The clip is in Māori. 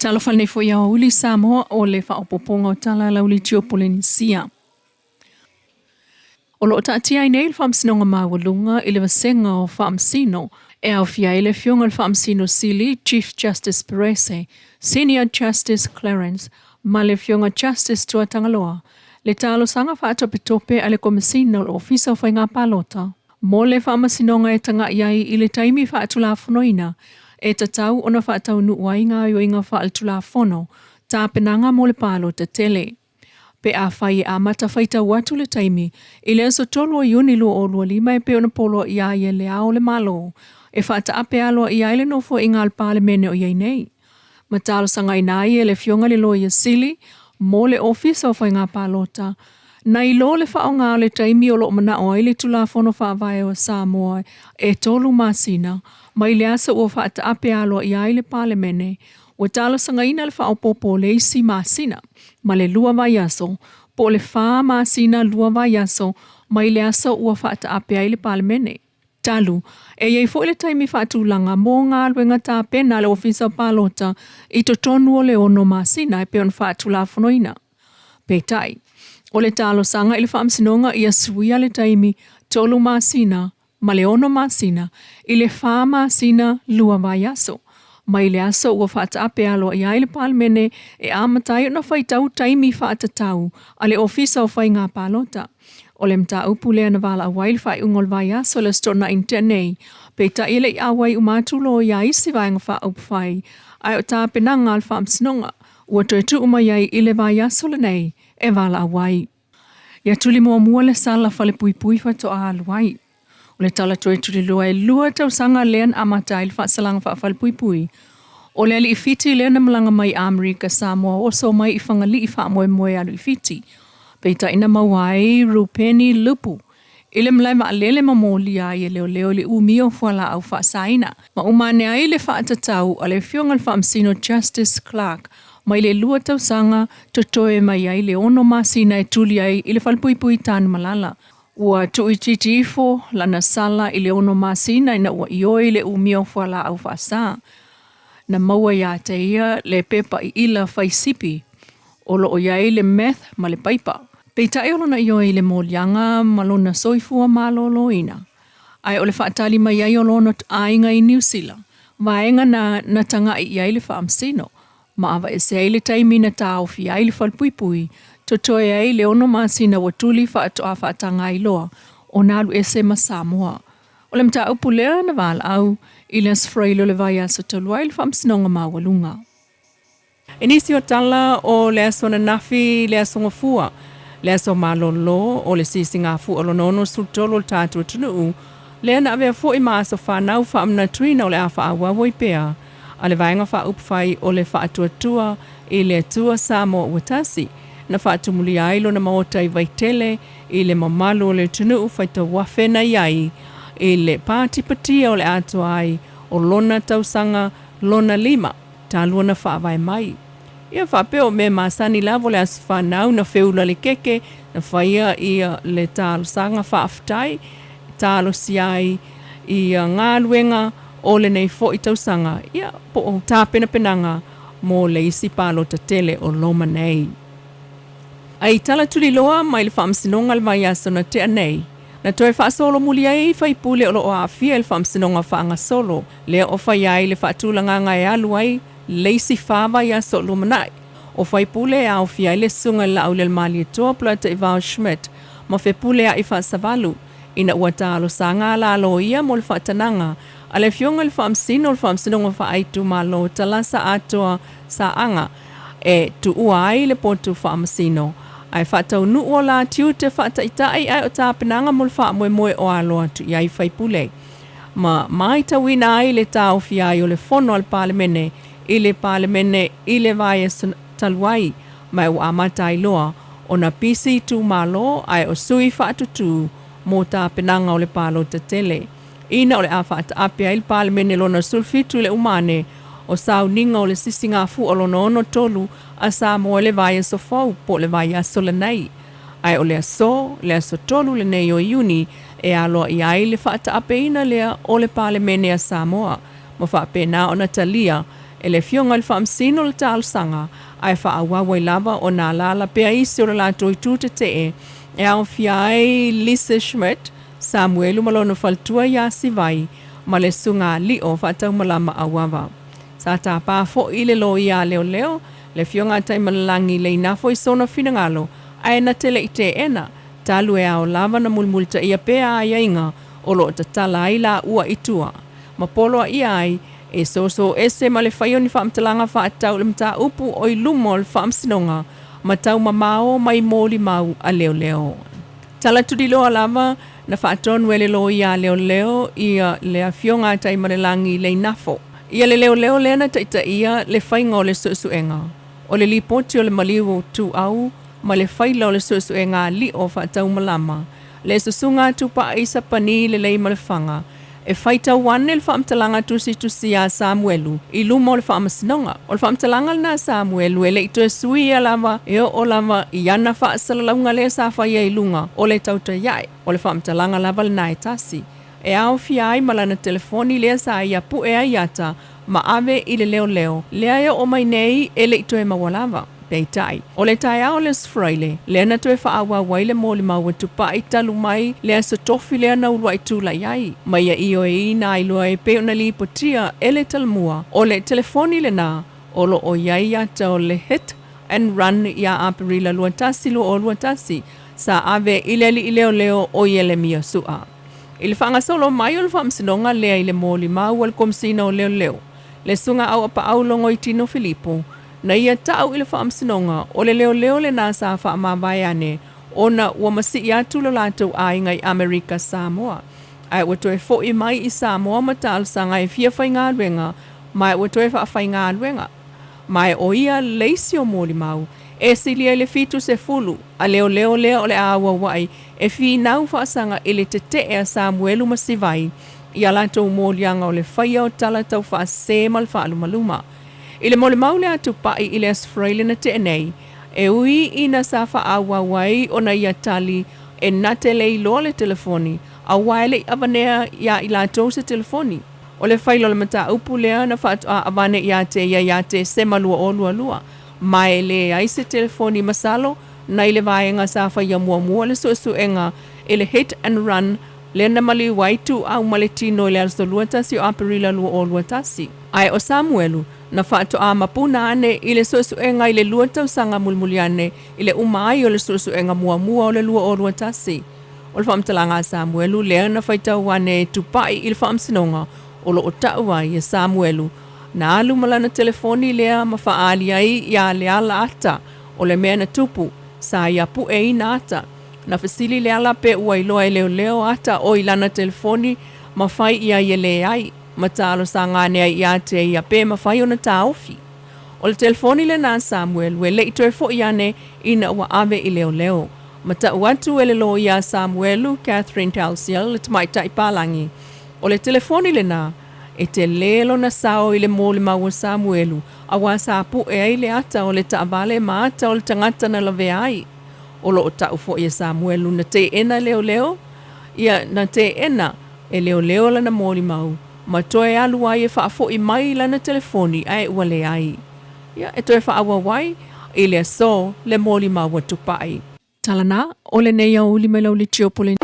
Talo falne fo ia uli Samoa o le whaopoponga o tala lauli tio Polynesia. O lo taatia nei le whaamsinonga mawalunga i le wasenga o whaamsino e au fia i le fionga le whaamsino sili Chief Justice Perese, Senior Justice Clarence, ma le fionga Justice Tuatangaloa, le talo sanga whaatopitope a le komisino le ofisa o whainga palota. Mo le whaamasinonga e tanga iai i le taimi whaatulafonoina, e tatau ona whaatau nuuai ngā yoinga whaatulafono, tā penanga mo le palo te tele. Pe a whai a mata whaita watu le taimi, i le aso tolu o iuni lua o lua lima e pe ona polo i a ia le ao le malo, e whaata ape aloa i a ile nofo i ngā pale mene o iai nei. Matalo sangai nai e le fionga le loia sili, mo le ofisa o whai ngā palota, na i lo le whao ngā le taimi o lo mana o ile tulafono whaavai o Samoa e tolu masina, mai le asa ua whaata ape aloa i a ile pale mene, o tala sangaina le whao popo le isi masina, ma le lua vai aso, po le wha masina lua vai aso, mai le asa ua whaata ape a ile pale mene. Talu, e iei fo le taimi whaatulanga mō ngā luenga tā pena le ofisa palota i to tonu o le ono masina e peon whaatulafonoina. Peitai, o le talo sanga i le whaamsinonga i a suia le taimi tolu masina, ma le ono masina, i le wha masina lua vai aso. Mai le aso ua whaata ape aloa i aile palmene e amatai o na whaitau taimi whaata tau a le ofisa o whai ngā palota. O le mta upu lea na wala awai le whai ungol vai aso le stona internei, pe ta ile i awai umatulo i a isi vai ngā wha upu whai, ai o tā penanga al whaamsinonga, ua toetu umaiai ile vai aso le nei e wala awai. Ia tuli mua le sala whale pui pui whato a aluai. O le tala toe tuli lua e lua tau sanga lean amatai le whaasalanga whaafale pui pui. O le ali i fiti lea na malanga mai Amerika Samoa o so mai i whangali i whaamoe moe alu i fiti. Peita ina mawai rupeni lupu. Ile mlai ma alele ma mōli ai e leo le umio fuala au whaasaina. Ma umane ai le whaatatau a le fionga le whaamsino Justice Clark. Mai le lua tau sanga totoe mai ai le ono masina e tuli ai i le whalpuipui tānu malala. Ua tui titifo lana sala i le ono masina ina ua ioi le umio fuala au whaasa. Na maua ia te ia le pepa i ila whaisipi. Olo o iai le meth ma le paipa. Peita e olona ioi le mōlianga malona soifua malolo ina. Ai o le whaatali mai ai olona ainga i New Zealand. Vaenga na tanga i iai le whaamsino. Ma awa e se ai le taimi na tāo fi ai le whalpuipui. Totoe ai le ono masina wa tuli whaato a whaatanga i loa. O nalu ese ma Samoa. O le mta upu lea na wala au. I le asfrailo le vai aso talua i le whaamsinonga mawalunga. E nisi o tala o le aso na nafi le aso ngafua. Le aso malolo o le sisi ngafu o lonono sultolo le tātua tunuu. Le ana avea fo i maaso whanau whaamna tuina o le awha awa woipea. A le vaenga wha upwhai o le whaatuatua i le atua Samoa watasi. Na whaatumuli ailo na maota i vaitele i le mamalu o le tunuu whaita wafena iai. I le pātipatia o le atua ai o lona tausanga lona lima. Tā luana whaavai mai. Ia whapeo me masani lavo le asu whanau na whiula le keke na whaia i le tālo sanga whaaftai. Tālo siai i ngā luenga o le nei fo i tausanga. Ia po o tāpena penanga mo le isi palo ta tele o loma nei. Ai tala tuli loa mai le whaamsinonga le vai aso na tea nei. Na toe whaasolo muli ai whaipule o lo o awhia le whaamsinonga whaanga solo. Lea o whai ai le whaatulanga ngai alu ai leisi whaava ia so lumanai. O whaipule a o whiai le sunga la au le mali toa plata i Val Schmidt. Ma whepule a i whaasavalu. Ina ua tālo sa ngā la alo ia mo le whaatananga. A le fionga le whaamsino le whaamsinonga whaaitu ma lo talasa atoa sa anga. E tu ua ai le potu whaamsino. Ai whaatau nu o la tiu te whaataitai ai o tāpenanga mo le whaamoe o aloa tu iai whaipule. Ma mai tawina ai le tāo whiai o le fono al palemene. I le palemene i le vai taluai. Mai o amata loa. O na pisi tu malo ai o sui whaatutu mo tāpenanga o le palo te tele. Ina o le a whaata apia i le palemene lona sulfitu le umane. O sau ninga o le sisinga fu o lona ono tolu a Samoa le vai aso FOU po le vai aso le nei. Ai o le aso tolu le nei o iuni e aloa i ai le whaata apeina lea o le palemene a Samoa. Mo whaapena o na talia E le fionga le whaamsino le tāl sanga, ai whaawawa I lava o nā lala pea isi o le lātou I tūte te e au fiai Lisa Schmidt, Samuelu malona faltua ia sivai, ma le sunga li o whatau malama awawa. Sa tā pā fo I le lo ia leo leo, le fionga tai malalangi le inafo I sona finangalo, ai na tele I te ena, talu e au lava na mulmulta ia pea ai inga, o lo ta tala ai la ua itua. Ma polo I ai, e so ese ma le whaio ni whaamtalanga whaatau le mta upu o I lumo le whaamsinonga, ma tau mamao mai mōli mau a leo leo. Tala tudi loa lava na whaaton wele lo ia leo leo ia le a fionga tai malalangi le inafo. Ia le leo leo lena taita ia le whainga o le suenga. O le lipoti o le maliwo tu au, ma le whaila o le suenga li o whaatau malama. Le susunga tupa isa pani le lei malawhanga. E whaita wane le whaamtalanga tusi a Samuelu. I lumo le whaamasinonga. O le whaamtalanga na Samuelu e le ito e sui a lava e o lava I ana whaasalaunga le sa whaia I lunga o le tauta iai. O le whaamtalanga lava le nai tasi. E au fiai malana telefoni lea sa ia pu e aiata ma ave I le leo leo. Lea ia o mai nei e le ito e mawalava. Peitai. O le tai ao le sfraile, lea na toe whaawa waile mō le maua tupa I talu mai, lea sa tofi lea na urua I tūla iai. Mai a io e ina I lua e peo na li potia e le talmua. O le telefoni le nā, o lo o iai ata o le hit and run ia aparila luatasi lo o luatasi, sa ave ileli I leo o iele mia sua. I le whangasolo mai o le whamsinonga lea I le mō li mau al komsina o leo. Le sunga au apa au longo I Tino Filipo, na ia tau I le whaamsinonga o le leo le nā sa whaamawai ane o na ua masi I atu lo lātou ainga I Amerika Samoa. Ai ua toe fo I mai I Samoa ma tāl sanga e fia whai ngā ruenga, mai ua toe whai ngā ruenga. Mai o ia leisi o mōli mau, e silia le fitu se fulu, a leo lea o le awa wai, e fi nau whaasanga I le te a Samuelu masivai, I a lātou mōlianga o le whaia o tala tau whaase mal whaalumaluma. I le mole maule atu pai I le asfraile na te nei, e ui ina sa whaawa wai o na ia tali e nate le ilo le telefoni, a waile avanea ia I lātou se telefoni. O le whailo le mata upu lea na whaatu a avane ia te se malua o lua. Mai le ai se telefoni masalo, na I le vaenga sa whaia mua le suenga I le hit and run, le na mali waitu au maletino I le also luatasi o aparila lua o luatasi. Ai o Samuelu, na whaatu a mapuna ane I le suenga I le luatau sanga mulmuliane I le umai o le suenga mua o le lua o luatasi. O le whaamtalanga Samuelu lea na whaitau ane tupai I le whaamsinonga o lo o tau ai e Samuelu. Na alu malana telefoni lea ma whaali ai ia le ala ata o le mea na tupu sa ia pu e ina ata. Na fasili le ala pe ua iloa leo ata o ilana telefoni ma whai ia i le ai. Matalo sa ngane ai ia te ia pe ma whai o na taofi. O le telefoni le na Samuel we le itoe fo iane ina ua ave I leo. Mata uatu ele lo ia Samuelu, Catherine Talsiel, le tamaitai palangi. O le telefoni le na, e te lelo na sao I le mō le maua Samuelu, a wā sa pu e ai le ata o le taavale ma ata o le tangata na lave ai. O lo o tau fo ia Samuelu na te ena leo, ia na te ena e leo la na mō le mau. Ma toe alu ai e wha fo I mai la na telefoni ai ua le ai. Ia e toe wha awa wai, I le so le mō le maua tupai. Talana, o le nei au li mai lau li tio pole.